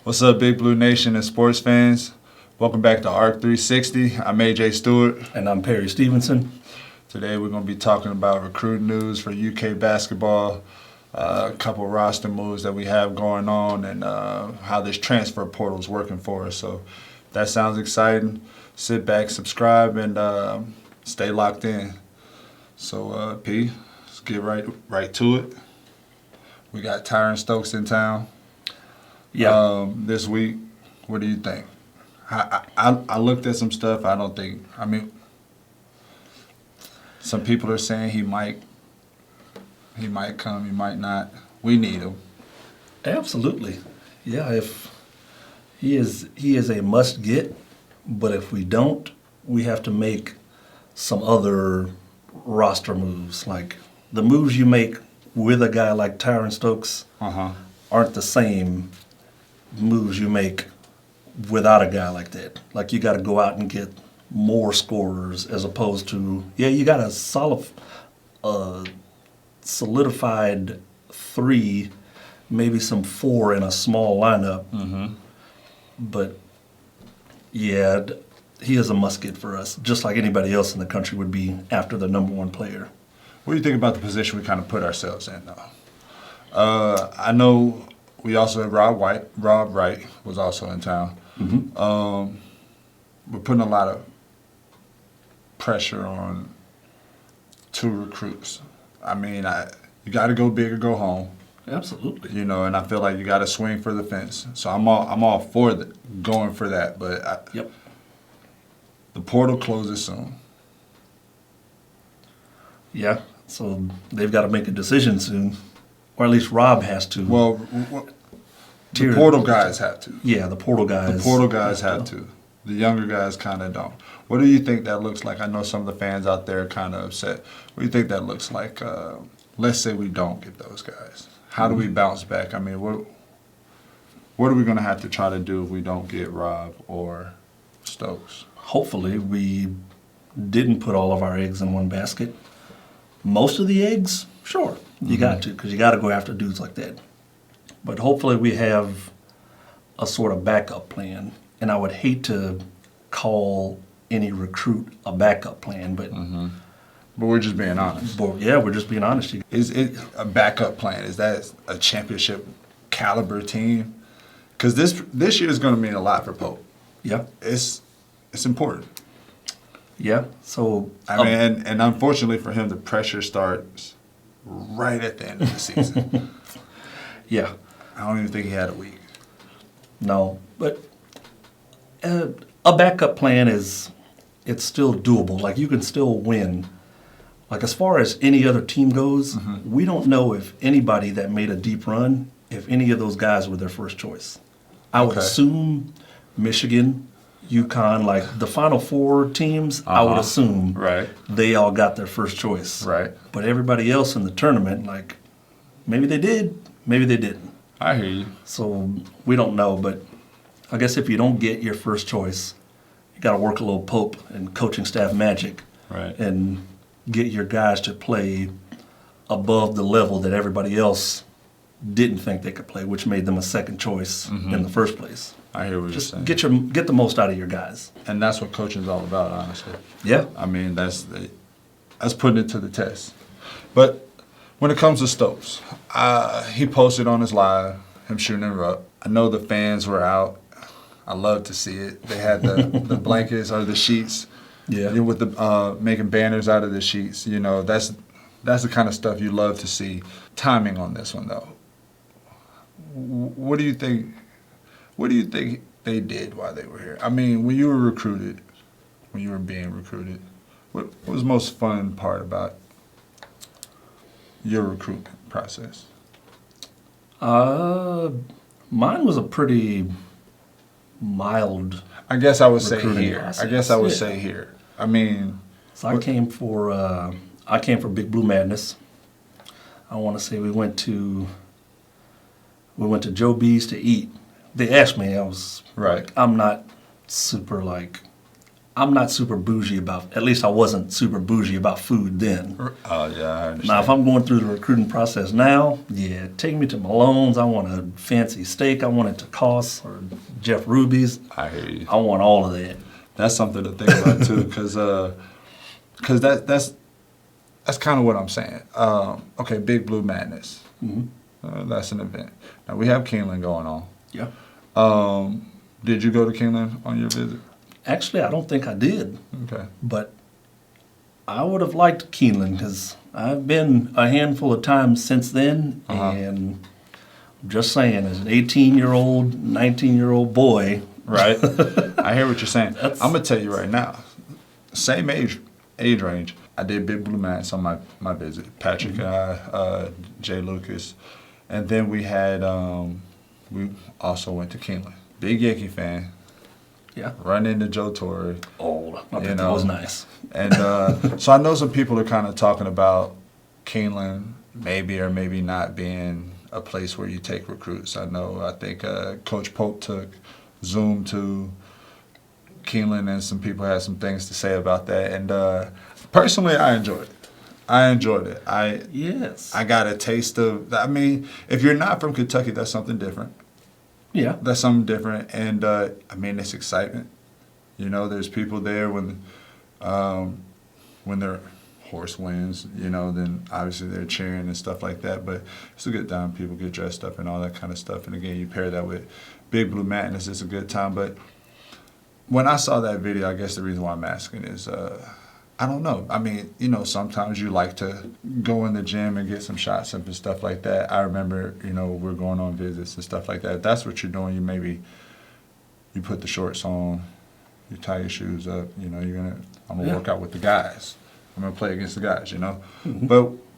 What's up, Big Blue Nation and sports fans? Welcome back to ARC 360. I'm AJ Stewart. And I'm Perry Stevenson. Today we're going to be talking about recruiting news for UK basketball, a couple roster moves that we have going on, and how this transfer portal is working for us. So if that sounds exciting, sit back, subscribe, and stay locked in. So, P, let's get right to it. We got Tyron Stokes in town. Yeah. This week. What do you think? I looked at some stuff. Some people are saying he might come, he might not. We need him. Absolutely. Yeah, if he is a must get, but if we don't, we have to make some other roster moves. Like the moves you make with a guy like Tyron Stokes aren't the same moves you make without a guy like that. Like you got to go out and get more scorers as opposed to, you got a solidified 3, maybe some 4 in a small lineup. Mm-hmm. But yeah, he is a must get for us, just like anybody else in the country would be after the number one player. What do you think about the position we kind of put ourselves in, though? I know we also have Rob Wright was also in town. Mm-hmm. We're putting a lot of pressure on 2 recruits. I mean, you got to go big or go home. Absolutely. You know, and I feel like you got to swing for the fence. So I'm all for going for that. But the portal closes soon. Yeah, so they've got to make a decision soon, or at least Rob has to. Well, the portal guys have to. Yeah, the portal guys. The portal guys have to. The younger guys kind of don't. What do you think that looks like? I know some of the fans out there are kind of upset. What do you think that looks like? Let's say we don't get those guys. How do we bounce back? I mean, what are we going to have to try to do if we don't get Rob or Stokes? Hopefully we didn't put all of our eggs in one basket. Most of the eggs, sure, you got to, because you got to go after dudes like that. But hopefully we have a sort of backup plan. And I would hate to call any recruit a backup plan, but we're just being honest. We're just being honest. Is it a backup plan? Is that a championship caliber team? Because this year is going to mean a lot for Pope. Yeah, it's important. Yeah. So I mean, and unfortunately for him, the pressure starts right at the end of the season. Yeah. I don't even think he had a week. No, but a backup plan it's still doable. Like you can still win. Like as far as any other team goes, we don't know if anybody that made a deep run, if any of those guys were their first choice. I would assume Michigan, UConn, like the Final Four teams, I would assume they all got their first choice. Right. But everybody else in the tournament, like maybe they did, maybe they didn't. I hear you. So we don't know, but I guess if you don't get your first choice, you got to work a little Pope and coaching staff magic, and get your guys to play above the level that everybody else didn't think they could play, which made them a second choice in the first place. I hear what you're saying. Get the most out of your guys, and that's what coaching is all about, honestly. Yeah, I mean that's putting it to the test. But when it comes to Stokes, he posted on his live him shooting her up. I know the fans were out. I love to see it. They had the blankets or the sheets. Yeah. With the making banners out of the sheets. You know, that's the kind of stuff you love to see. Timing on this one though. What do you think? What do you think they did while they were here? I mean, when you were being recruited, what was the most fun part about your recruitment process? Mine was a pretty mild. I guess I would say here. Process. I guess I would say here. I mean, so I came for Big Blue Madness. I want to say we went to Joe B's to eat. They asked me. I was right. I'm not super I'm not super bougie about, at least I wasn't super bougie about food then. Oh, yeah, I understand. Now, if I'm going through the recruiting process now, yeah, take me to Malone's. I want a fancy steak. I want it to cost, or Jeff Ruby's. I hear you. I want all of that. That's something to think about, too, because that's kind of what I'm saying. Okay, Big Blue Madness. That's an event. Now, we have Keeneland going on. Yeah. Did you go to Keeneland on your visit? Actually, I don't think I did, Okay. but I would have liked Keeneland because I've been a handful of times since then, and I'm just saying, as an 18-year-old, 19-year-old boy, Right. I hear what you're saying. I'm going to tell you right now, same age range. I did Big Blue Madness on my visit. Patrick and I, Jay Lucas. And then we had, we also went to Keeneland. Big Yankee fan. yeah. Run into Joe Torre. Oh, I bet You that know. was nice. And so I know some people are kind of talking about Keeneland maybe or maybe not being a place where you take recruits. I think Coach Pope took Zoom to Keeneland, and some people had some things to say about that. And personally, I enjoyed it. Yes. I got a taste of, I mean, if you're not from Kentucky, that's something different. Yeah. That's something different. And I mean, it's excitement. You know, there's people there when their horse wins, you know, then obviously they're cheering and stuff like that. But it's a good time. People get dressed up and all that kind of stuff. And again, you pair that with Big Blue Madness, it's a good time. But when I saw that video, I guess the reason why I'm asking is, I don't know. I mean, you know, sometimes you like to go in the gym and get some shots up and stuff like that. I remember, you know, we're going on visits and stuff like that. If that's what you're doing, you put the shorts on, you tie your shoes up, you know, I'm gonna work out with the guys. I'm gonna play against the guys, you know.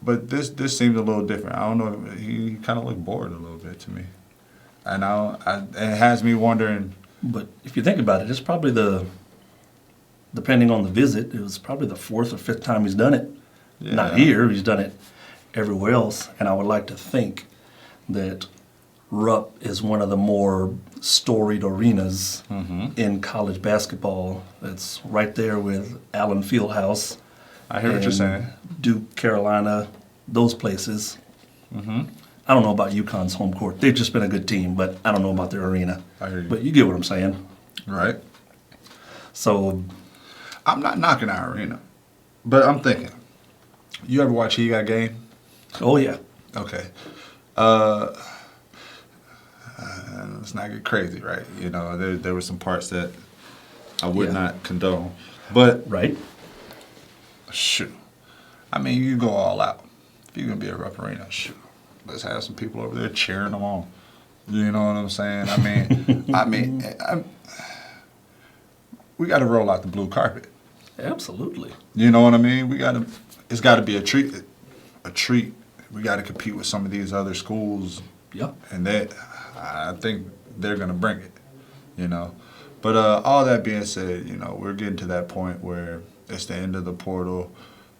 But this seems a little different. I don't know. He kind of looked bored a little bit to me, and it has me wondering. But if you think about it, it's probably depending on the visit, it was probably the fourth or fifth time he's done it. Yeah. Not here, he's done it everywhere else. And I would like to think that Rupp is one of the more storied arenas in college basketball. It's right there with Allen Fieldhouse. I hear what you're saying. Duke, Carolina, those places. I don't know about UConn's home court. They've just been a good team, but I don't know about their arena. I hear you. But you get what I'm saying. Right. So, I'm not knocking our arena, but I'm thinking. You ever watch He Got Game? oh yeah. Okay. Let's not get crazy, right? You know, there were some parts that I would not condone, but Right? shoot, I mean, you go all out. If you're gonna be a Rupp Arena, shoot, let's have some people over there cheering them on. You know what I'm saying? I mean, we got to roll out the blue carpet. Absolutely. You know what I mean? It's got to be a treat. A treat. We got to compete with some of these other schools, Yeah. and I think they're gonna bring it. You know, but all that being said, you know, we're getting to that point where it's the end of the portal.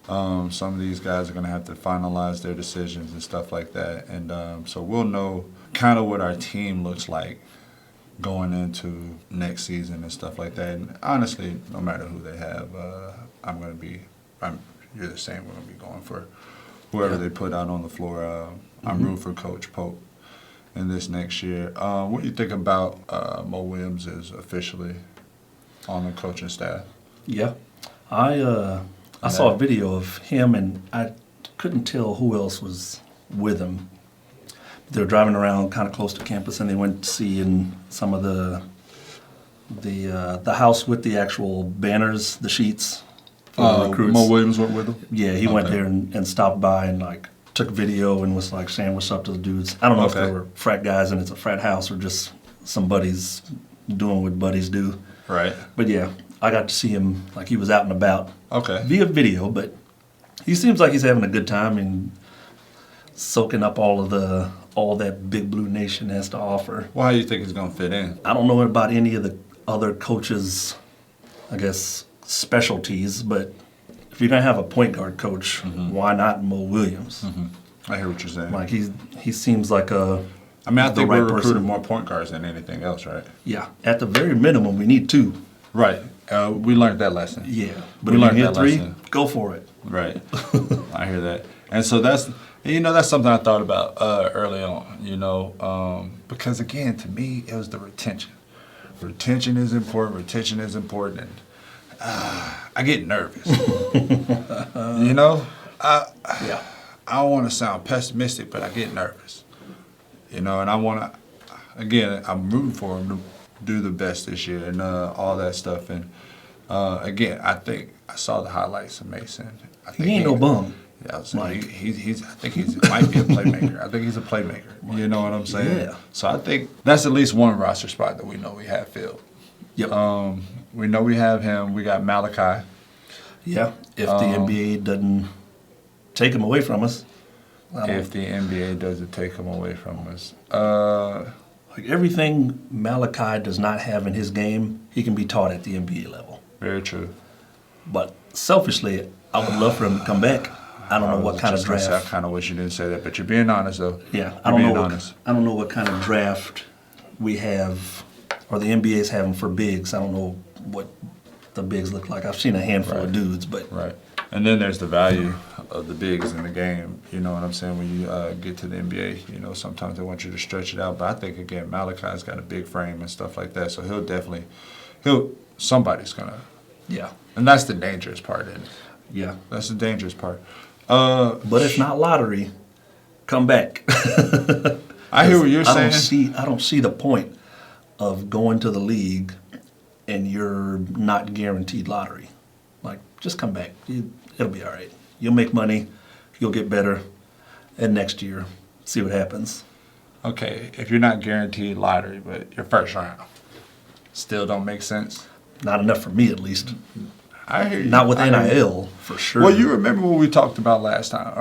Some of these guys are gonna have to finalize their decisions and stuff like that, and so we'll know kind of what our team looks like going into next season and stuff like that. And honestly, no matter who they have, you're the same. We're gonna be going for whoever they put out on the floor. I'm rooting for Coach Pope in this next year. What do you think about Mo Williams is officially on the coaching staff? Yeah. I saw a video of him, and I couldn't tell who else was with him. They were driving around kind of close to campus, and they went to see in some of the house with the actual banners, the sheets for the recruits. Mo Williams went with him? Yeah, he went there and stopped by and like took video and was like saying what's up to the dudes. I don't know if they were frat guys and it's a frat house or just some buddies doing what buddies do. Right. But yeah, I got to see him like he was out and about Okay. via video, but he seems like he's having a good time and soaking up all that Big Blue Nation has to offer. Well, how do you think he's going to fit in? I don't know about any of the other coaches, I guess, specialties, but if you're going to have a point guard coach, why not Mo Williams? I hear what you're saying. Like he seems like I the think right we're recruiting person. more point guards than anything else, right? Yeah, at the very minimum, we need two. Right. We learned that lesson. Yeah, but We if you learned hit that three, lesson. go for it. Right. I hear that. And so that's something I thought about early on, because again, to me, it was the retention. Retention is important. Retention is important. And I get nervous. Yeah. I don't want to sound pessimistic, but I get nervous. And I want to, again, I'm rooting for him to do the best this year and all that stuff. And again, I think I saw the highlights of Mason. I think He ain't no bum. Yeah, I was saying, he's. I think he might be a playmaker. I think he's a playmaker. You know what I'm saying? Yeah. So I think that's at least one roster spot that we know we have filled. Yep. We know we have him. We got Malachi. Yeah. If the NBA doesn't take him away from us. If the NBA doesn't take him away from us. Like everything Malachi does not have in his game, he can be taught at the NBA level. Very true. But selfishly, I would love for him to come back. I don't know what kind of draft. I kind of wish you didn't say that, but you're being honest, though. Yeah, I don't know what kind of draft we have, or the NBA's having for bigs. I don't know what the bigs look like. I've seen a handful of dudes, but Right. And then there's the value of the bigs in the game. You know what I'm saying? When you get to the NBA, sometimes they want you to stretch it out. But I think, again, Malachi's got a big frame and stuff like that. So somebody's going to. yeah, And that's the dangerous part in it. yeah. That's the dangerous part. But if not lottery, come back. I hear what you're saying. I don't see the point of going to the league and you're not guaranteed lottery. Like, just come back. It'll be all right. You'll make money. You'll get better. And next year, see what happens. Okay, if you're not guaranteed lottery, but your first round still don't make sense. Not enough for me, at least. I hear you. Not with I hear you. NIL, for sure. Well, you remember what we talked about last time,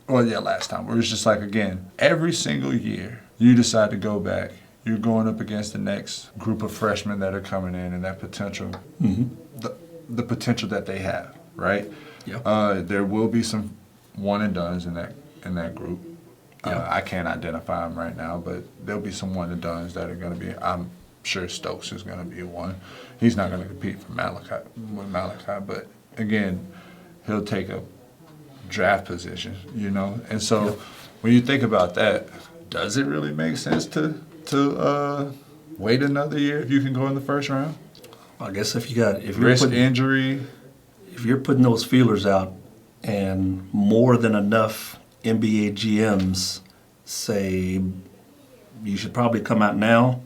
last time, where it's just like, again, every single year you decide to go back, you're going up against the next group of freshmen that are coming in and that potential, the potential that they have, right? Yeah. There will be some one and dones in that group. Yeah. I can't identify them right now, but there'll be some one and dones that are going to be. I'm sure Stokes is going to be one. He's not going to compete with Malachi, but again, he'll take a draft position, And so when you think about that, does it really make sense to wait another year if you can go in the first round? I guess if you're Risk injury. if you're putting those feelers out and more than enough NBA GMs say you should probably come out now,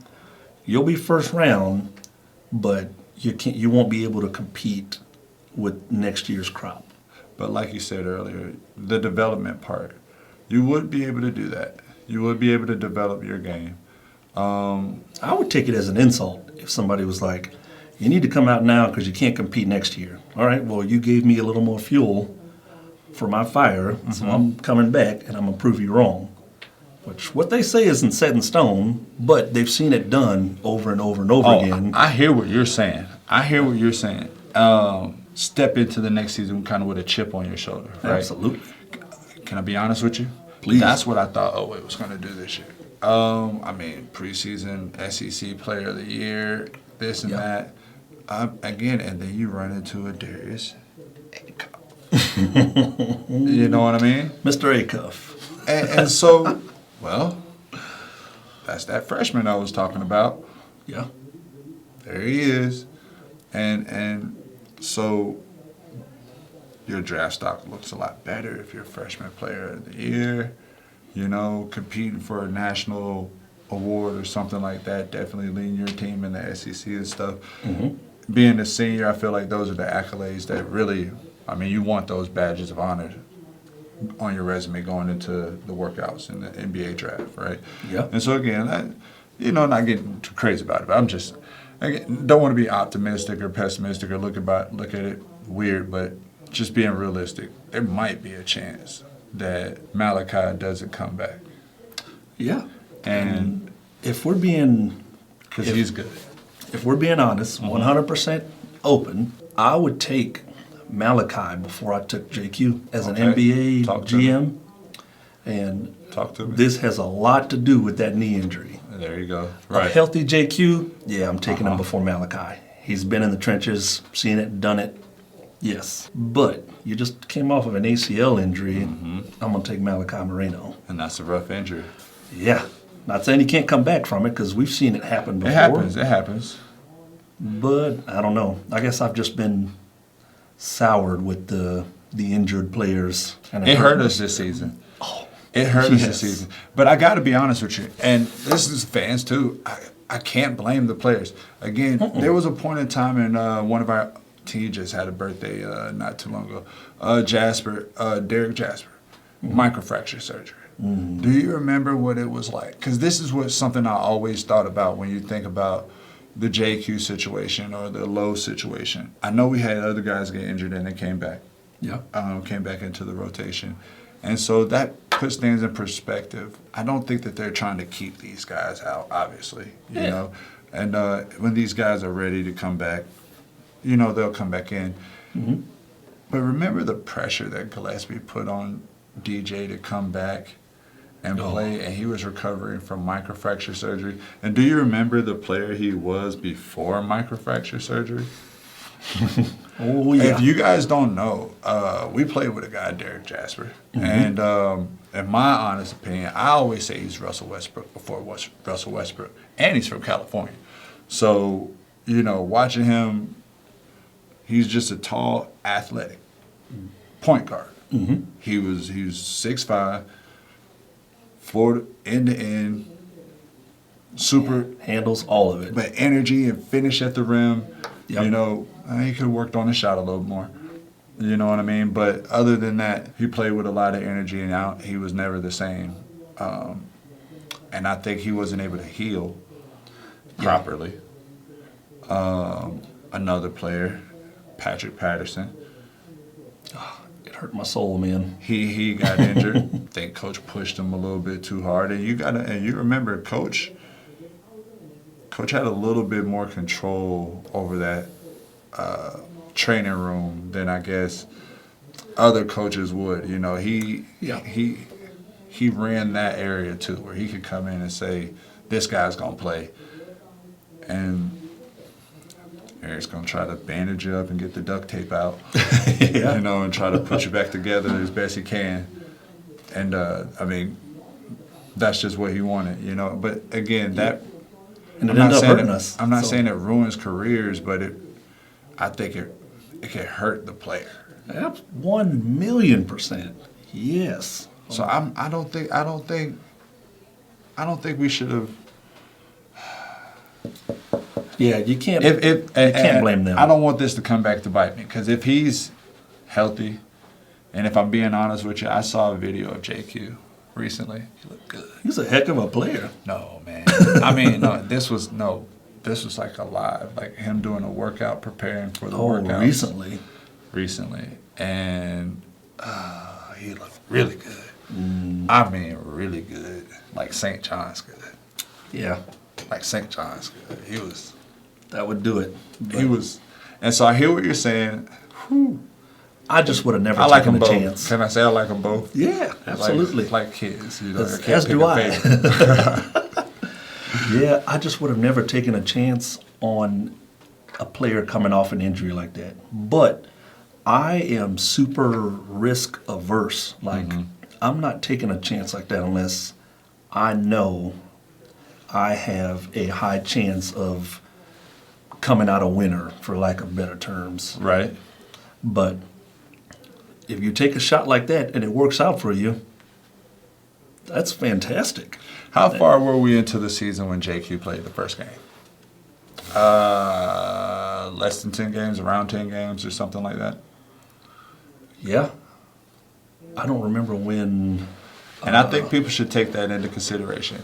you'll be first round, but you won't be able to compete with next year's crop. But like you said earlier, the development part, you would be able to do that. You would be able to develop your game. I would take it as an insult if somebody was like, you need to come out now because you can't compete next year. All right, well, you gave me a little more fuel for my fire, so I'm coming back and I'm going to prove you wrong. Which what they say isn't set in stone, but they've seen it done over and over and over again. I hear what you're saying. Step into the next season kind of with a chip on your shoulder, right? Absolutely. Can I be honest with you? Please. That's what I thought Owe was going to do this year. Preseason SEC Player of the Year, this and that. Again, and then you run into a Darius Acuff. You know what I mean? Mr. Acuff. And so, well, that's that freshman I was talking about. Yeah. There he is. And so your draft stock looks a lot better if you're freshman player of the year, competing for a national award or something like that, definitely leading your team in the SEC and stuff. Mm-hmm. Being a senior, I feel like those are the accolades that really, you want those badges of honor on your resume going into the workouts in the NBA draft, right? Yeah. And so again, not getting too crazy about it, but I'm just, again, don't want to be optimistic or pessimistic or look at it weird, but just being realistic. There might be a chance that Malachi doesn't come back. Yeah. And if we're being, because he's good. If we're being honest, 100% open, I would take Malachi before I took JQ as an NBA GM. And Talk to me. This has a lot to do with that knee injury. There you go. Right. A healthy JQ, yeah, I'm taking him before Malachi. He's been in the trenches, seen it, done it. Yes. But you just came off of an ACL injury. I'm going to take Malachi Moreno. And that's a rough injury. Yeah. Not saying he can't come back from it because we've seen it happen before. It happens. But I don't know. I guess I've just been soured with the injured players. And It hurt us this season. It hurt us this season. But I got to be honest with you, and this is fans too, I can't blame the players. Again, there was a point in time in one of our teams just had a birthday not too long ago. Derek Jasper, microfracture surgery. Do you remember what it was like? Because this is something I always thought about when you think about the JQ situation or the low situation. I know we had other guys get injured and they came back. Yeah. Came back into the rotation. And so that puts things in perspective. I don't think that they're trying to keep these guys out, obviously, you know. And when these guys are ready to come back, you know, they'll come back in. But remember the pressure that Gillespie put on DJ to come back and play, and he was recovering from microfracture surgery. And do you remember the player he was before microfracture surgery? Oh, yeah. If you guys don't know, we played with a guy, Derek Jasper. And in my honest opinion, I always say he's Russell Westbrook before Russell Westbrook. And he's from California. So, you know, watching him, he's just a tall, athletic point guard. He was 6'5", floor end to end, super Handles all of it. but energy and finish at the rim. Yep. You know, he could have worked on his shot a little more. You know what I mean? But other than that, he played with a lot of energy, and he was never the same. And I think he wasn't able to heal properly. Another player, Patrick Patterson. It hurt my soul, man. He got injured. I think Coach pushed him a little bit too hard, and you remember Coach had a little bit more control over that training room than I guess other coaches would. You know, he ran that area too, where he could come in and say, "This guy's gonna play," and Eric's gonna try to bandage you up and get the duct tape out, you know, and try to put you back together as best he can. And I mean, that's just what he wanted, you know. But again, that. And it ended up hurting us. I'm not saying it ruins careers, but I think it can hurt the player. 1,000,000%. Yes. So I don't think we should have. Yeah, you can't. You can't blame them. I don't want this to come back to bite me, because if he's healthy, and if I'm being honest with you, I saw a video of JQ recently. He looked good. He's a heck of a player. No, man. I mean, this was like alive, like him doing a workout, preparing for the workout. Recently, and he looked really good. I mean, really good, like St. John's good. Yeah, like St. John's good. He was. That would do it. He was, and so I hear what you're saying. Whew. I just would have never I like taken them a both. chance. Can I say I like them both? Yeah, absolutely. Like kids, you know. As do I. Yeah, I just would have never taken a chance on a player coming off an injury like that. But I am super risk averse. Like, I'm not taking a chance like that unless I know I have a high chance of coming out a winner, for lack of better terms. Right. But if you take a shot like that and it works out for you, that's fantastic. How far were we into the season when JQ played the first game? Less than 10 games, around 10 games or something like that? Yeah. I don't remember when. And I think people should take that into consideration.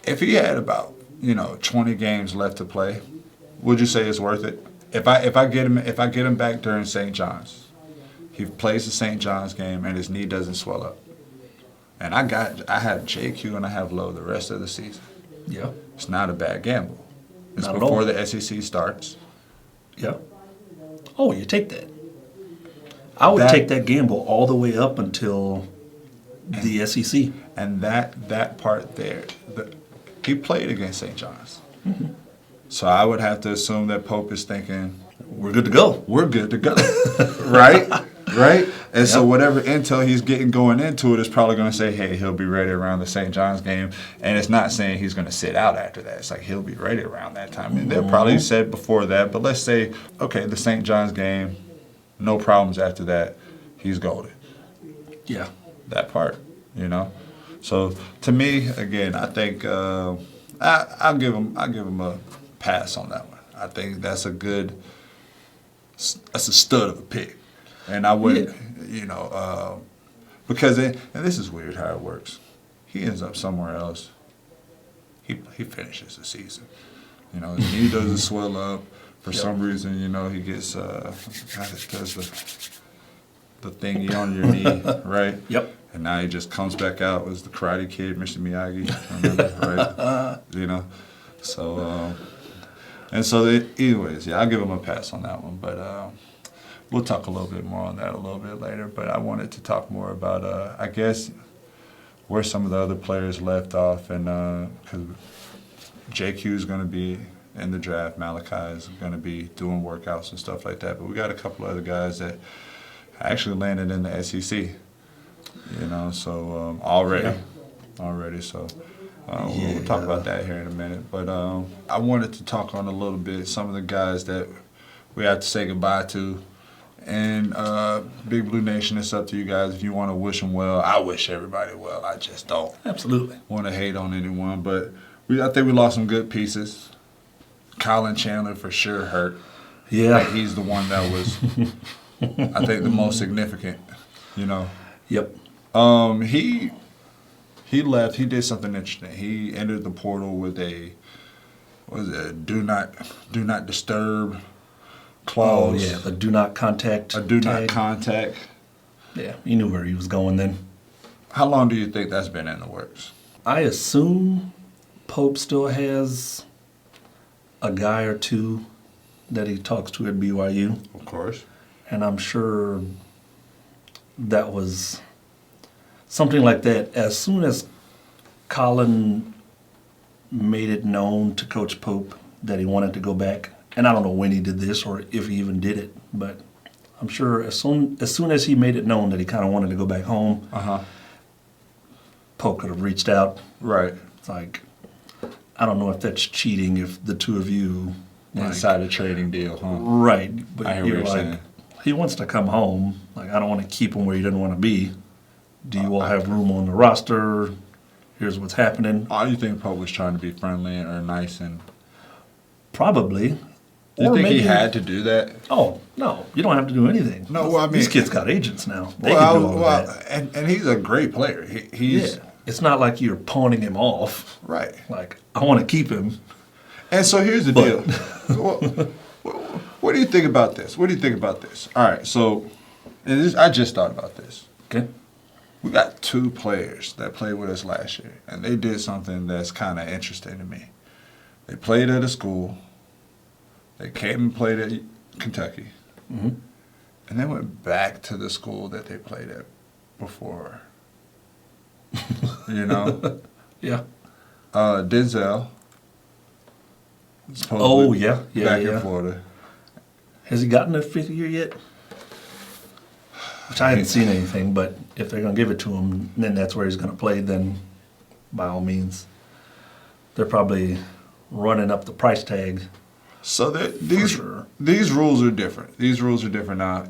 If he had about 20 games left to play, would you say it's worth it? If I get him back during St. John's, he plays the St. John's game and his knee doesn't swell up, and I have JQ and I have Lowe the rest of the season. Yeah. It's not a bad gamble. It's Not at before all. the SEC starts. Yeah. Oh, you take that. I would take that gamble all the way up until the SEC. And that part there, he played against St. John's. So I would have to assume that Pope is thinking, We're good to go. we're good to go, right? Right? And so Yep. whatever intel he's getting going into it is probably going to say, hey, he'll be ready around the St. John's game. And it's not saying he's going to sit out after that. It's like he'll be ready around that time. And they'll probably said before that. But let's say, okay, the St. John's game, no problems after that. He's golden. Yeah. That part, you know. So to me, again, I think I'll give him a pass on that one. I think that's a stud of a pick, and I would, because and this is weird how it works. He ends up somewhere else. He finishes the season. You know, his knee doesn't swell up for some reason. You know, he gets does the thingy on your knee, right? Yep. And now he just comes back out as the Karate Kid, Mr. Miyagi, remember, right? You know, so anyways, yeah, I'll give him a pass on that one, but we'll talk a little bit more on that a little bit later. But I wanted to talk more about, I guess, where some of the other players left off, and because JQ is going to be in the draft, Malachi is going to be doing workouts and stuff like that, but we got a couple other guys that actually landed in the SEC. You know, so already. So we'll talk about that here in a minute. But I wanted to talk on a little bit some of the guys that we have to say goodbye to. And Big Blue Nation, it's up to you guys if you want to wish them well. I wish everybody well. I just don't Absolutely want to hate on anyone. But I think we lost some good pieces. Colin Chandler for sure hurt. Yeah. Like he's the one that was, I think, the most significant. You know. Yep. He left. He did something interesting. He entered the portal with a do not disturb clause. Oh yeah, the do not contact. A do not tag. contact. Yeah, he knew where he was going then. How long do you think that's been in the works? I assume Pope still has a guy or two that he talks to at BYU, Of course. and I'm sure that was something like that. As soon as Colin made it known to Coach Pope that he wanted to go back, and I don't know when he did this or if he even did it, but I'm sure as soon as he made it known that he kind of wanted to go back home, Pope could have reached out. Right. It's like, I don't know if that's cheating if the two of you Inside a trading deal, huh? right, but I hear what you're you're like, saying. he wants to come home. Like, I don't want to keep him where he doesn't want to be. Do you all have room on the roster? Here's what's happening. Oh, you think Pope was trying to be friendly or nice and? Probably. You Or think he maybe- had to do that? Oh, no. You don't have to do anything. No, well, I mean- these kids got agents now. They can do all of that. and he's a great player. He's Yeah. It's not like you're pawning him off. right. Like, I want to keep him. And so here's the deal. What do you think about this? What do you think about this? All right, so I just thought about this. Okay. We got two players that played with us last year, and they did something that's kind of interesting to me. They played at a school. They came and played at Kentucky. Mm-hmm. And they went back to the school that they played at before. You know? Yeah. Denzel. Oh, yeah. Back Yeah. in Florida. Has he gotten a fifth year yet? Which I haven't seen anything, but if they're going to give it to him, then that's where he's going to play, then by all means. They're probably running up the price tag. So sure. these rules are different. These rules are different now.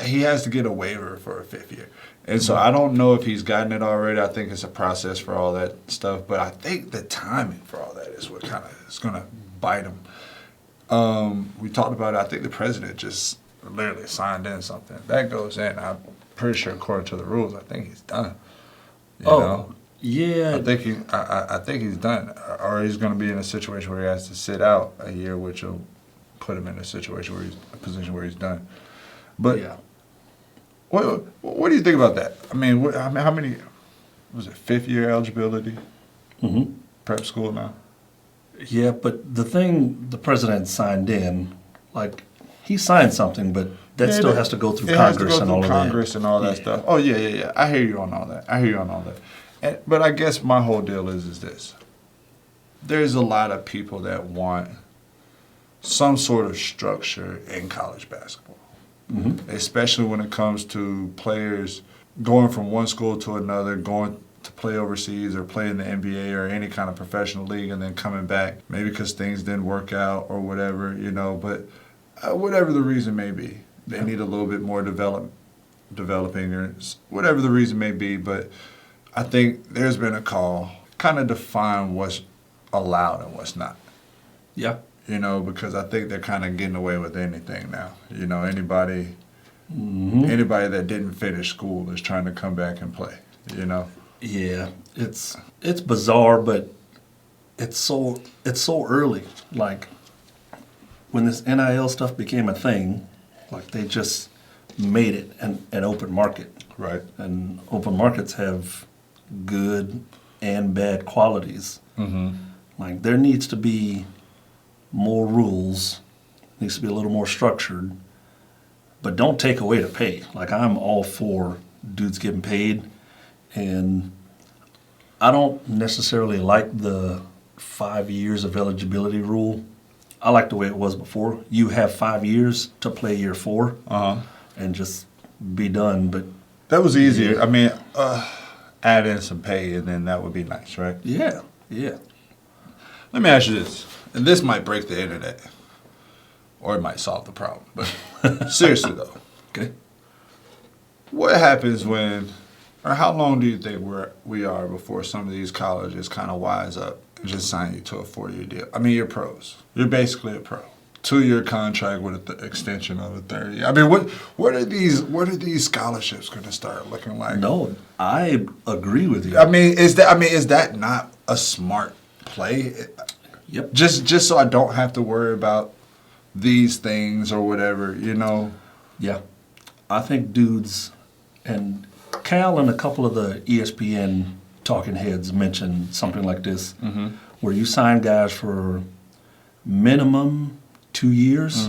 He has to get a waiver for a fifth year. And so I don't know if he's gotten it already. I think it's a process for all that stuff. But I think the timing for all that is what kind of is going to bite him. We talked about it. I think the president just literally signed in something. That goes in. I'm pretty sure according to the rules, I think he's done. You know? Yeah. I think he's done, or he's going to be in a situation where he has to sit out a year, which will put him in a position where he's done. But yeah. what do you think about that? I mean, how many was it? Fifth year eligibility, Mm-hmm. prep school now. Yeah, but the thing the president signed in, like, he signed something, but that still has to go through Congress and all of that. Congress and all that stuff. Oh yeah. I hear you on all that. But I guess my whole deal is this. There's a lot of people that want some sort of structure in college basketball, especially when it comes to players going from one school to another, going to play overseas or play in the NBA or any kind of professional league and then coming back, maybe because things didn't work out or whatever, but whatever the reason may be, they need a little bit more developing or whatever the reason may be. But I think there's been a call kind of define what's allowed and what's not. Yeah. Because I think they're kind of getting away with anything now. Anybody that didn't finish school is trying to come back and play. Yeah, it's bizarre, but it's so early. Like when this NIL stuff became a thing, like they just made it an open market. Right. And open markets have good and bad qualities. Like there needs to be more rules, needs to be a little more structured, but don't take away the pay. Like I'm all for dudes getting paid, and I don't necessarily like the 5 years of eligibility rule. I like the way it was before. You have 5 years to play year 4 and just be done. But that was easier. Yeah. I mean, add in some pay and then that would be nice, right? Yeah. Let me ask you this, and this might break the internet, or it might solve the problem. But seriously though, okay, what happens when, or how long do you think we are before some of these colleges kind of wise up and just sign you to a 4-year deal? I mean, you're pros. You're basically a pro. 2-year contract with an extension of a 3rd year. I mean, what are these scholarships going to start looking like? No, I agree with you. I mean, is that not a smart play? Yep. Just so I don't have to worry about these things or whatever, Yeah. I think dudes, and Cal and a couple of the ESPN talking heads mentioned something like this, where you sign guys for minimum 2 years,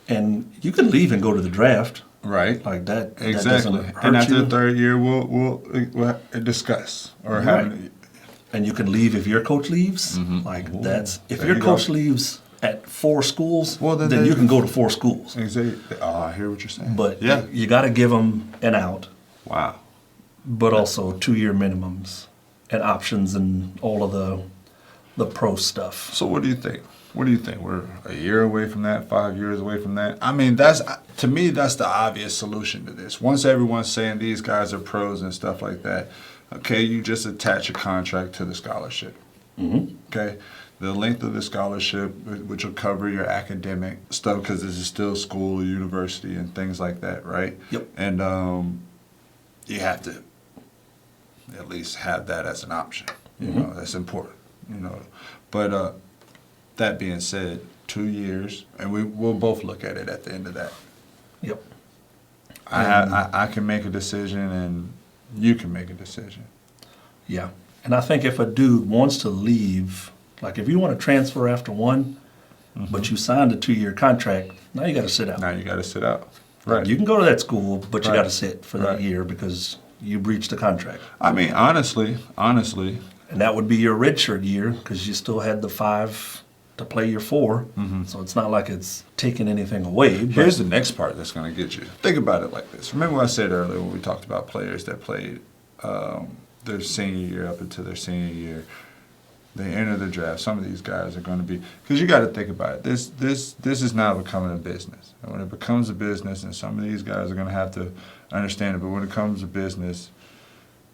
and you can leave and go to the draft. Right. Like that. Exactly. That doesn't hurt And after you. the 3rd year, we'll discuss or have. And you can leave if your coach leaves. Like that's if There your you coach go. leaves at 4 schools, Well, then you can go to 4 schools. Exactly. Oh, I hear what you're saying. But yeah, you got to give them an out, wow. but also 2-year minimums and options and all of the pro stuff. So what do you think? What do you think? We're a year away from that, 5 years away from that. I mean, to me, that's the obvious solution to this. Once everyone's saying these guys are pros and stuff like that, okay, you just attach a contract to the scholarship. Okay, the length of the scholarship, which will cover your academic stuff, because this is still school, university, and things like that, right? Yep. And you have to at least have that as an option. That's important. But that being said, 2 years, and we'll both look at it at the end of that. Yep. I can make a decision, and you can make a decision. Yeah. And I think if a dude wants to leave, like if you want to transfer after 1, but you signed a 2-year contract, now you got to sit out. Now you got to sit out. Right. You can go to that school, but you Right. got to sit for that Right. year because you breached the contract. I mean, honestly, And that would be your redshirt year because you still had the 5 to play your 4. So it's not like it's taking anything away. But here's the next part that's going to get you. Think about it like this. Remember what I said earlier when we talked about players that played their senior year up until their senior year. They enter the draft. Some of these guys are going to be, because you got to think about it. This is now becoming a business. And when it becomes a business, and some of these guys are going to have to understand it, but when it comes to business,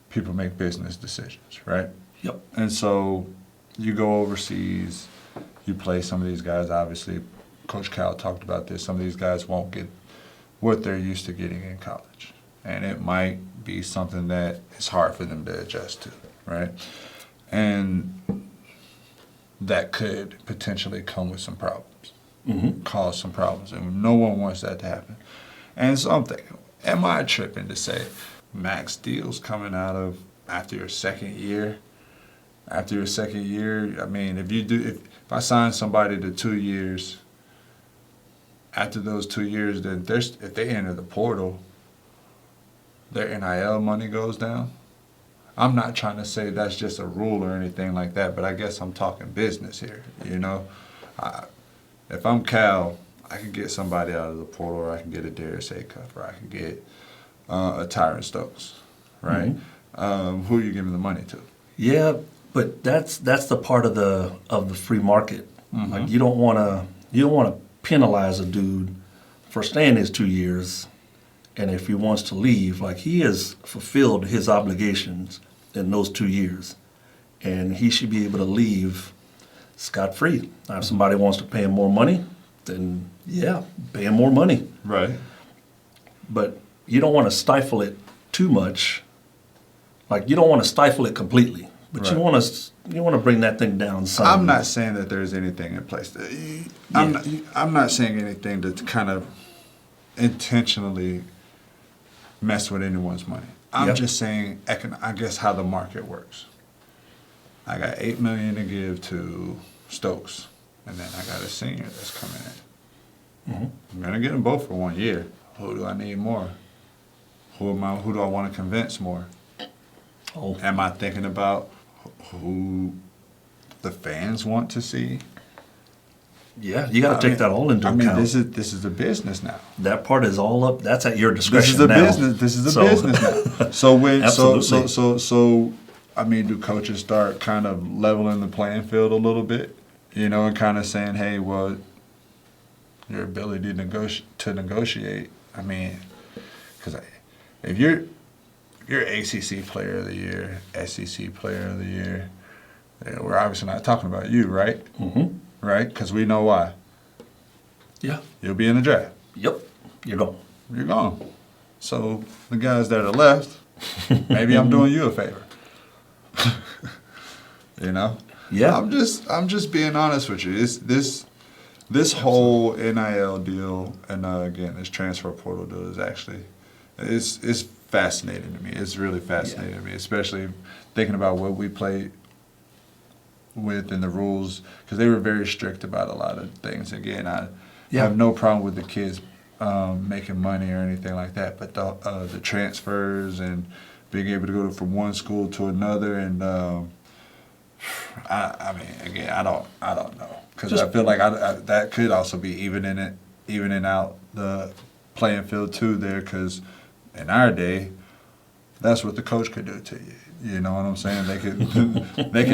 people make business decisions, right? Yep. And so you go overseas, you play some of these guys. Obviously, Coach Cal talked about this. Some of these guys won't get what they're used to getting in college. And it might be something that is hard for them to adjust to, right? And that could potentially come with some problems, cause some problems. And no one wants that to happen. And so I'm thinking, am I tripping to say max deals coming out of after your second year? After your second year, I mean, if I sign somebody to 2 years, after those 2 years, then if they enter the portal, their NIL money goes down. I'm not trying to say that's just a rule or anything like that, but I guess I'm talking business here, if I'm Cal, I can get somebody out of the portal, or I can get a Darius Acuff, or I can get a Tyron Stokes, right? Who are you giving the money to? Yeah, but that's the part of the free market. Like you don't want to penalize a dude for staying his 2 years, and if he wants to leave, like he has fulfilled his obligations in those 2 years, and he should be able to leave scot-free. Now, if somebody wants to pay him more money, then yeah, pay him more money. Right. But you don't want to stifle it too much. Like you don't want to stifle it completely, but Right. you want to bring that thing down some. I'm not saying that there's anything in place. I'm not saying anything to kind of intentionally mess with anyone's money. I'm Yep. just saying, I guess, how the market works. I got $8 million to give to Stokes, and then I got a senior that's coming in. I'm gonna get them both for 1 year. Who do I need more? Who do I want to convince more? Oh, Am I thinking about who the fans want to see? yeah, you got to take that all into account. This is a business now. That part is all up. That's at your This discretion is a now. business. This is a So- business now. So when Absolutely. so I mean, do coaches start kind of leveling the playing field a little bit, and kind of saying, hey, well, your ability to negotiate. I mean, because if you're ACC Player of the Year, SEC Player of the Year, we're obviously not talking about you, right? Mm-hmm. Right? Because we know why. Yeah. You'll be in the draft. Yep. You're gone. You're gone. So the guys that are left, maybe I'm doing you a favor. Yeah. I'm just being honest with you. This whole NIL deal and again this transfer portal deal is actually it's fascinating to me. It's really fascinating to me, especially thinking about what we played with and the rules, because they were very strict about a lot of things. Again, I have no problem with the kids making money or anything like that, but the transfers and being able to go from one school to another, and I mean, again, I don't know, because I feel like that could also be evening out the playing field too there, because in our day, that's what the coach could do to you. You know what I'm saying? They could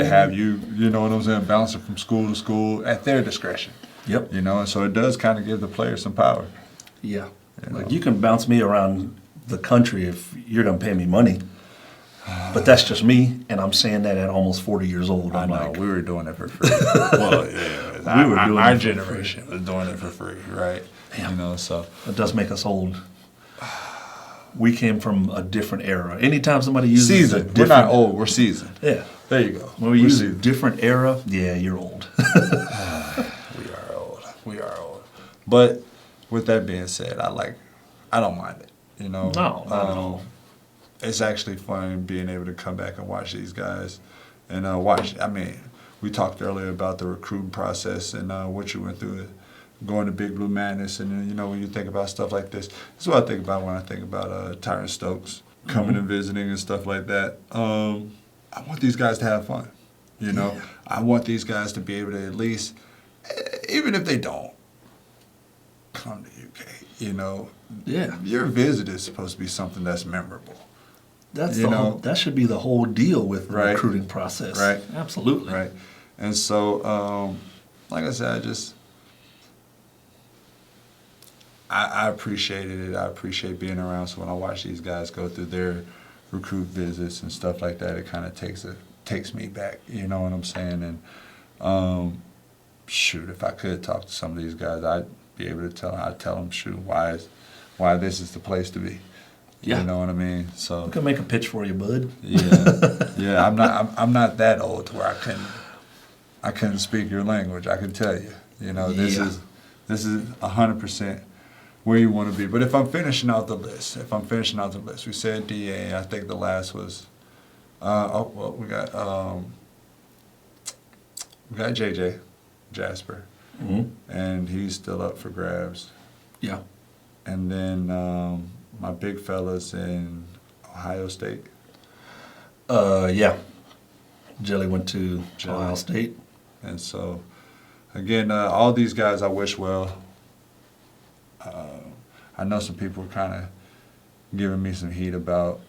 have you, you know what I'm saying, bouncing from school to school at their discretion. Yep. And so it does kind of give the player some power. Yeah. You Like know? you can bounce me around the country if you're going to pay me money. But that's just me, and I'm saying that at almost 40 years old. I I'm know, like, we were doing it for free. Well, yeah, We were doing our it for generation was doing it for free, right? Damn. So it does make us old. We came from a different era. Anytime somebody uses a seasoned. different, We're not old. We're seasoned. Yeah. There you go. When we We're use a seasoned. different era, yeah, you're old. We are old. We are old. But with that being said, I don't mind it. No, not at all. It's actually fun being able to come back and watch these guys and watch. I mean, we talked earlier about the recruiting process and what you went through, going to Big Blue Madness, and then when you think about stuff like this is what I think about when I think about Tyron Stokes coming and visiting and stuff like that. I want these guys to have fun. Yeah. I want these guys to be able to at least, even if they don't come to UK, Yeah. your visit is supposed to be something that's memorable. That's You know? that should be the whole deal with the Right. recruiting process. Right. Absolutely. Right. And so, like I said, I appreciated it. I appreciate being around. So when I watch these guys go through their recruit visits and stuff like that, it kind of takes me back. You know what I'm saying? And shoot, if I could talk to some of these guys, I'd be able to I'd tell them, shoot, why this is the place to be. Yeah. You know what I mean? So We can make a pitch for you, bud. yeah. I'm not that old to where I couldn't speak your language. I can tell you. This Yeah. is 100% where you want to be. But if I'm finishing out the list, we said DA. I think the last was we got JJ Jasper, Mm-hmm. and he's still up for grabs. Yeah. And then my big fella's in Ohio State. Yeah. Jelly went to Jelly. Ohio State. And so again, all these guys I wish well. I know some people are kind of giving me some heat about,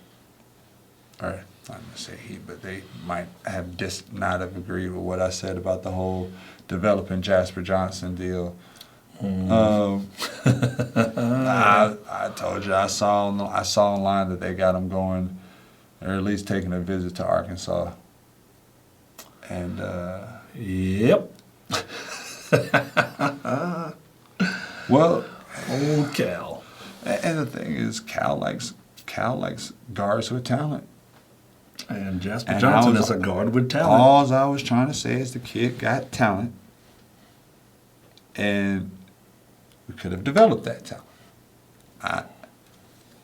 or I'm not going to say heat, but they might have not have agreed with what I said about the whole developing Jasper Johnson deal. I told you I saw online that they got him going, or at least taking a visit to Arkansas. And Yep. well, Old Cal. and the thing is, Cal likes guards with talent. And Jasper And Johnson is a guard with talent. All I was trying to say is the kid got talent, and we could have developed that talent.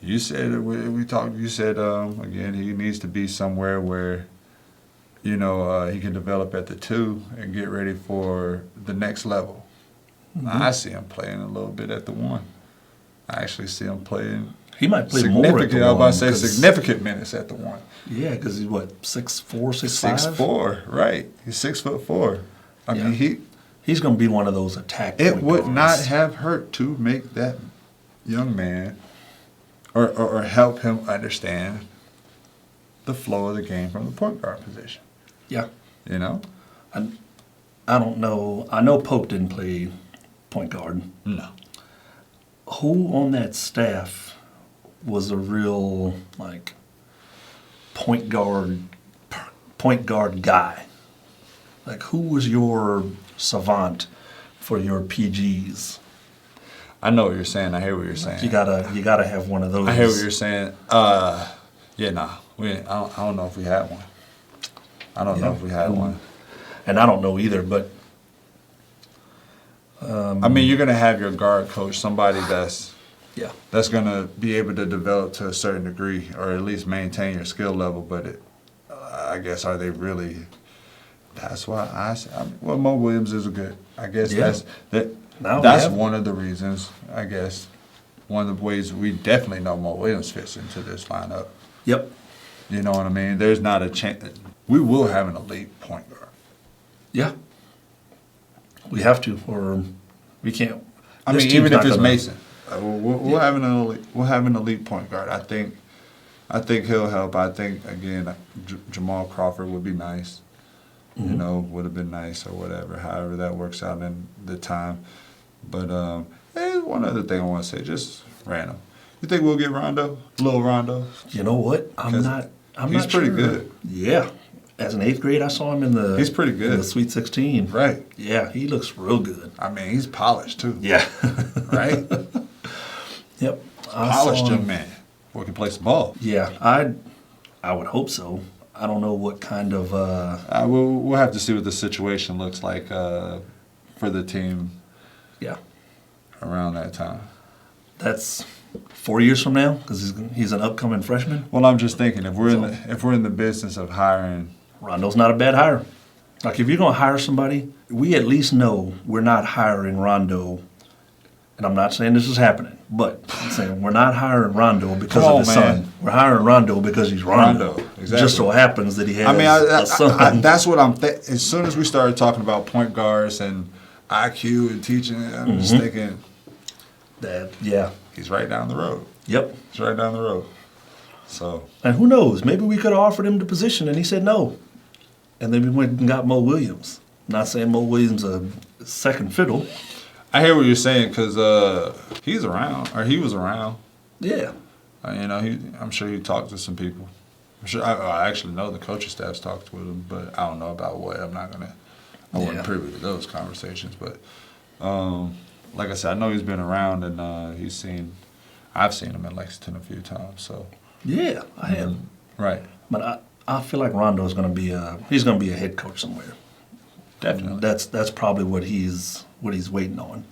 You said we talked. You said again he needs to be somewhere where, he can develop at the 2 and get ready for the next level. I see him playing a little bit at the 1. I actually see him playing. He might play more at the 1. I was about to say significant minutes at the 1. Yeah, because he's what, 6'4", 6'5"? 6'4", right? He's 6'4". I Yeah. mean, he's going to be one of those attack. it would point not guards. have hurt to make that young man, or help him understand the flow of the game from the point guard position. Yeah. You know? I don't know. I know Pope didn't play point guard. No. Who on that staff was a real point guard guy? Like, who was your savant for your PGs? I know what you're saying. I hear what you're saying. You gotta have one of those. I hear what you're saying. I don't know if we had one. I don't know if we had one. And I don't know either, but I mean, you're going to have your guard coach, somebody that's yeah. going to be able to develop to a certain degree, or at least maintain your skill level. But I guess, are they really? That's why Mo Williams is a good. I guess Yeah. that's one of the reasons. I guess one of the ways we definitely know Mo Williams fits into this lineup. Yep. You know what I mean? There's not a chance. We will have an elite point guard. Yeah. We have to, or we can't. I This mean, team's even if not it's gonna- Mason, we'll have an elite point guard. I think he'll help. I think again, Jamal Crawford would be nice. Mm-hmm. Would have been nice or whatever. However that works out in the time. But there's one other thing I want to say, just random. You think we'll get Rondo, little Rondo? You know what? I'm Because not he's pretty sure. good. Yeah. As an 8th grade, I saw him in the. He's pretty good. In the Sweet 16. Right. Yeah, he looks real good. I mean, he's polished too. Yeah. Right. Yep. I Polished saw him. young man. Boy can play some ball. Yeah, I would hope so. I don't know what kind of. We'll have to see what the situation looks like for the team Yeah. around that time. That's 4 years from now because he's an upcoming freshman. Well, I'm just thinking if we're in the business of hiring, Rondo's not a bad hire. Like, if you're going to hire somebody, we at least know we're not hiring Rondo. And I'm not saying this is happening, but I'm saying we're not hiring Rondo because Come of on, his man. son. We're hiring Rondo because he's Rondo. Exactly. Just so happens that he has I mean, a son. that's what I'm. As soon as we started talking about point guards and IQ and teaching, I'm just thinking Yeah. he's right down the road. Yep. He's right down the road. So And who knows? Maybe we could have offered him the position and he said no. And then we went and got Mo Williams. Not saying Mo Williams a second fiddle. I hear what you're saying because he's around, or he was around. Yeah. I'm sure he talked to some people. I'm sure. I actually know the coaching staff's talked with him, but I don't know about what. I wasn't privy to those conversations. But like I said, I know he's been around, and I've seen him in Lexington a few times. So Yeah, I have. right, But I feel like Rondo's going to be he's going to be a head coach somewhere. definitely. That's probably what he's waiting on.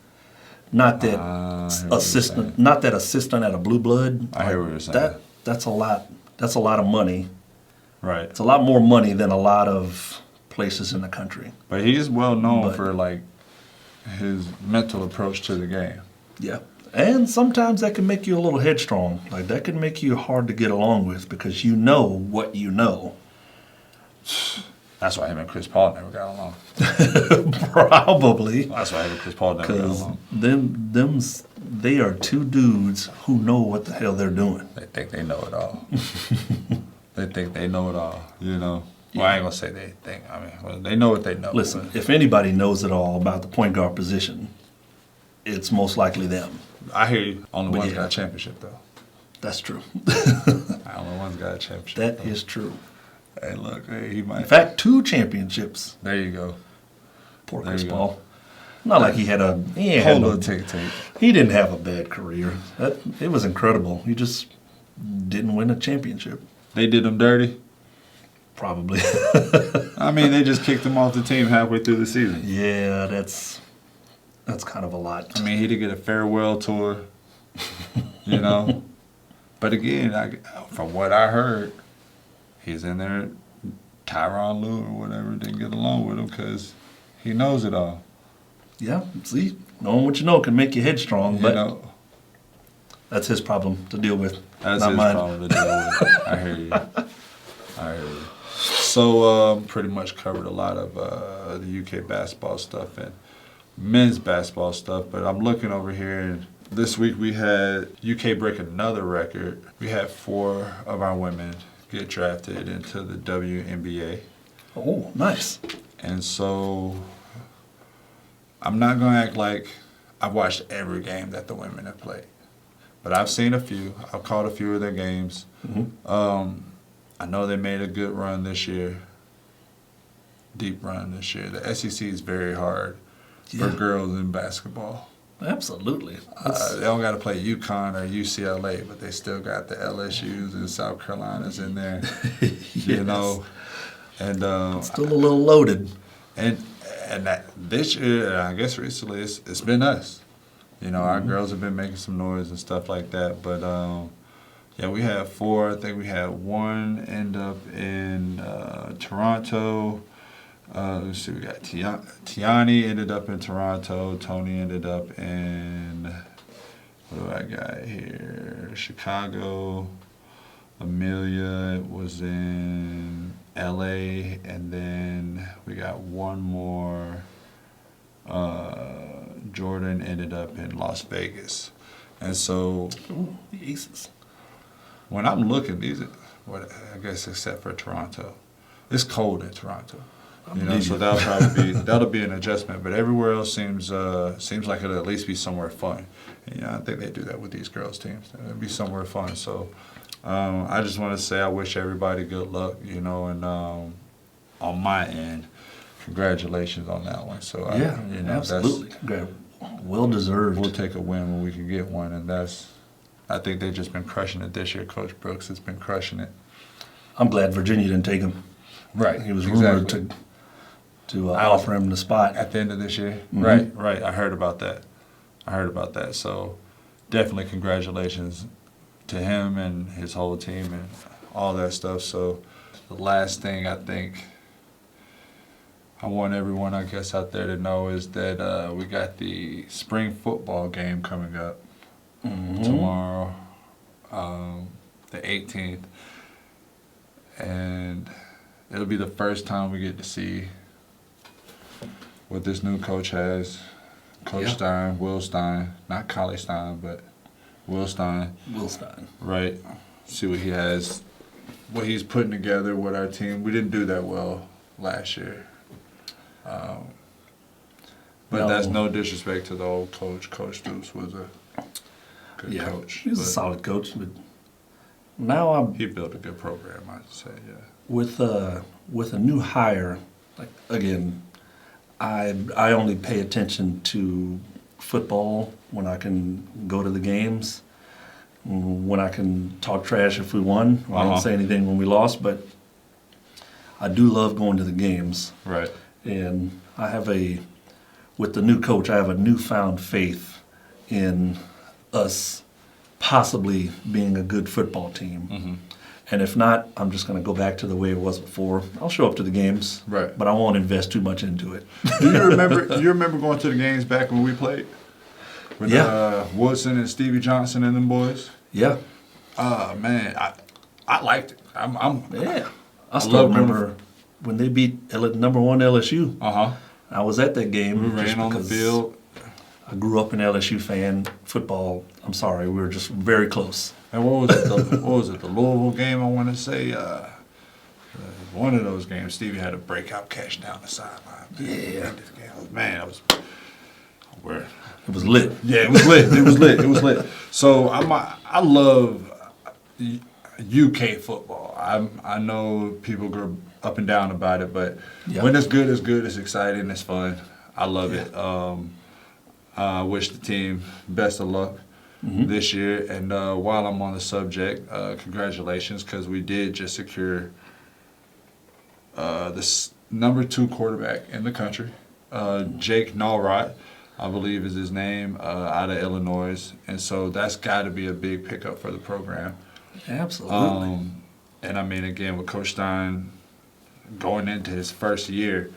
Not that I hear what you're assistant, saying. not that assistant at a blue blood. I hear what you're saying. That's a lot. That's a lot of money. Right, It's a lot more money than a lot of places in the country. but he is well known But- for like his mental approach to the game. Yeah. And sometimes that can make you a little headstrong. Like, that can make you hard to get along with because you know what you know. That's why him and Chris Paul never got along. Probably. That's why him and Chris Paul never got Because along. they are two dudes who know what the hell they're doing. They think they know it all. They think they know it all, you know. Well, I ain't gonna say they think. I mean, well, they know what they know. Listen, but if anybody knows it all about the point guard position, it's most likely them. I hear you. Only But one's yeah. got a championship, though. That's true. Only one's got a championship. That though. is true. Hey, look, hey, he might. In fact, 2 championships. There you go. Poor There Chris you go. Paul. Not like he ain't had Hold no, on, take. he didn't have a bad career. It was incredible. He just didn't win a championship. They did him dirty. Probably. I mean, they just kicked him off the team halfway through the season. Yeah, that's kind of a lot. I mean, he did get a farewell tour, you know. But again, from what I heard, he's in there. Tyronn Lue or whatever didn't get along with him because he knows it all. Yeah, see, knowing what you know can make you headstrong, You but know, that's his problem to deal with. that's not his mine. problem to deal with. I hear you. I hear you. So, pretty much covered a lot of the UK basketball stuff and men's basketball stuff. But I'm looking over here, and this week we had UK break another record. We had 4 of our women get drafted into the WNBA. Oh, nice. And so I'm not going to act like I've watched every game that the women have played. But I've seen a few. I've caught a few of their games. Mm-hmm. I know they made a good run this year. Deep run this year. The SEC is very hard for Yeah. girls in basketball. Absolutely. They don't got to play UConn or UCLA, but they still got the LSUs and South Carolinas in there. You know, and Still a little loaded. and that this year, and I guess recently, it's been us. You know, our girls have been making some noise and stuff like that. But yeah, we had 4. I think we had 1 end up in Toronto. Let's see, we got Tiani ended up in Toronto. Tony ended up in, what do I got here? Chicago. Amelia was in LA. And then we got 1 more. Jordan ended up in Las Vegas. And so Ooh, the Aces. when I'm looking, I guess except for Toronto, it's cold in Toronto. You know, so that'll be an adjustment. But everywhere else seems like it'll at least be somewhere fun. And, you know, I think they do that with these girls teams. It'll be somewhere fun. So I just want to say I wish everybody good luck. You know, and on my end, congratulations on that one. So Yeah, you know, absolutely. Well deserved. We'll take a win when we can get one, and I think they've just been crushing it this year. Coach Brooks has been crushing it. I'm glad Virginia didn't take him. Right, He was rumored exactly. to offer him the spot. At the end of this year? Mhm. Right. I heard about that. So definitely congratulations to him and his whole team and all that stuff. So the last thing I think I want everyone, I guess, out there to know is that we got the spring football game coming up tomorrow, the 18th. And it'll be the first time we get to see what this new coach has. Coach Yeah. Stein, Will Stein, not Collie Stein, but Will Stein, Will Stein. right? See what he has, what he's putting together with our team. We didn't do that well last year. But No. that's no disrespect to the old coach. Coach Stoops was a good coach. He was a but solid coach, but now he built a good program, I'd say, yeah. with a new hire, like again, I only pay attention to football when I can go to the games, when I can talk trash if we won. I don't say anything when we lost, but I do love going to the games. Right. And with the new coach, I have a newfound faith in us possibly being a good football team. Mm-hmm. And if not, I'm just going to go back to the way it was before. I'll show up to the games, Right. but I won't invest too much into it. Do you remember going to the games back when we played? With Woodson and Stevie Johnson and them boys? Yeah. Man, I liked it. Yeah. I I still love remember when they beat number one LSU. Uh-huh. I was at that game. We ran on the field. I grew up an LSU fan. Football, I'm sorry, we were just very close. And what was it? The Louisville game, I want to say. One of those games, Stevie had a breakout catch down the sideline. Yeah. Man, that was where. It was lit. Yeah, it was lit. It was lit. It was lit. So I love UK football. I know people go up and down about it, but when it's good, it's good. It's exciting. It's fun. I love it. I wish the team best of luck this year. And while I'm on the subject, congratulations, because we did just secure the number 2 quarterback in the country, Jake Nallrot, I believe is his name, out of Illinois. And so that's got to be a big pickup for the program. Absolutely. And I mean, again, with Coach Stein going into his first year,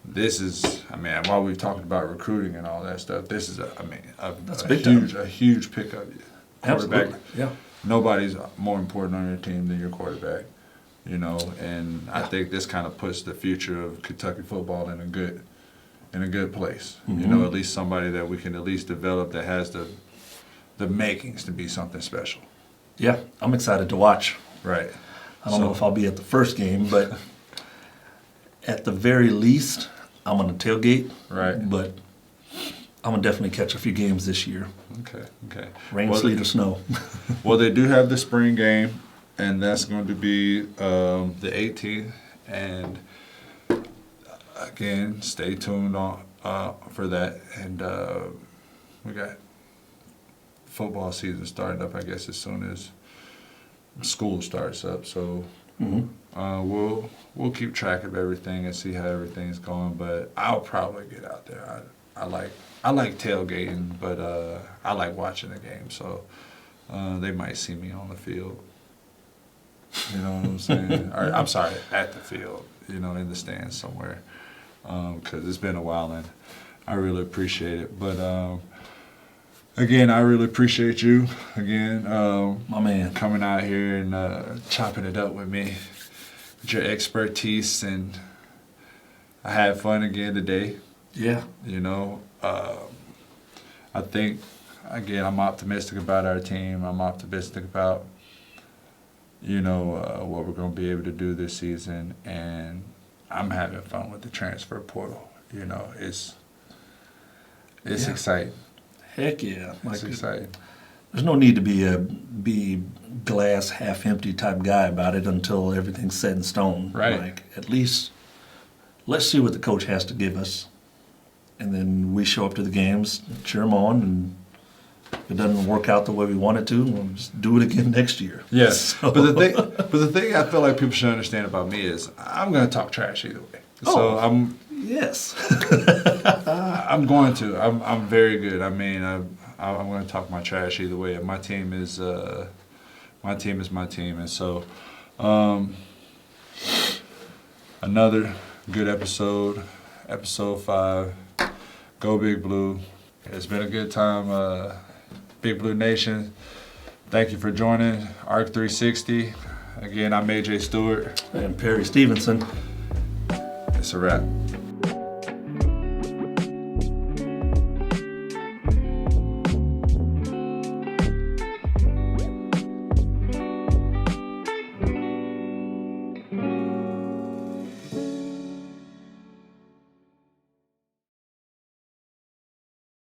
this is, I mean, while we've talked about recruiting and all that stuff, this is, a huge pickup. Absolutely. Yeah. Nobody's more important on your team than your quarterback, you know. And I think this kind of puts the future of Kentucky football in a good place. You know, at least somebody that we can at least develop that has the makings to be something special. Yeah, I'm excited to watch. Right. I don't know if I'll be at the first game, but at the very least, I'm going to tailgate. Right. But I'm going to definitely catch a few games this year. Okay. Rain, sleet, or snow. Well, they do have the spring game, and that's going to be the 18th. And again, stay tuned on for that. And we got football season starting up, I guess, as soon as school starts up. So we'll keep track of everything and see how everything's going. But I'll probably get out there. I like tailgating, but I like watching the game. So they might see me on the field. You know what I'm saying? Or, I'm sorry, at the field. You know, in the stands somewhere. Because it's been a while and I really appreciate it. But again, I really appreciate you again, my man, coming out here and chopping it up with me, with your expertise, and I had fun again today. Yeah. You know, I think again I'm optimistic about our team. I'm optimistic about what we're going to be able to do this season, and I'm having fun with the transfer portal. You know, it's exciting. Heck yeah. It's exciting. There's no need to be glass half empty type guy about it until everything's set in stone. Right. Like, at least let's see what the coach has to give us. And then we show up to the games, cheer them on, and if it doesn't work out the way we want it to, we'll just do it again next year. Yes. So. But the thing I feel like people should understand about me is I'm going to talk trash either way. So Yes. I'm going to. I'm very good. I mean, I'm going to talk my trash either way. And my team is my team. And so another good episode 5. Go Big Blue. It's been a good time, Big Blue Nation. Thank you for joining ARC 360. Again, I'm AJ Stewart. And Perry Stevenson. It's a wrap.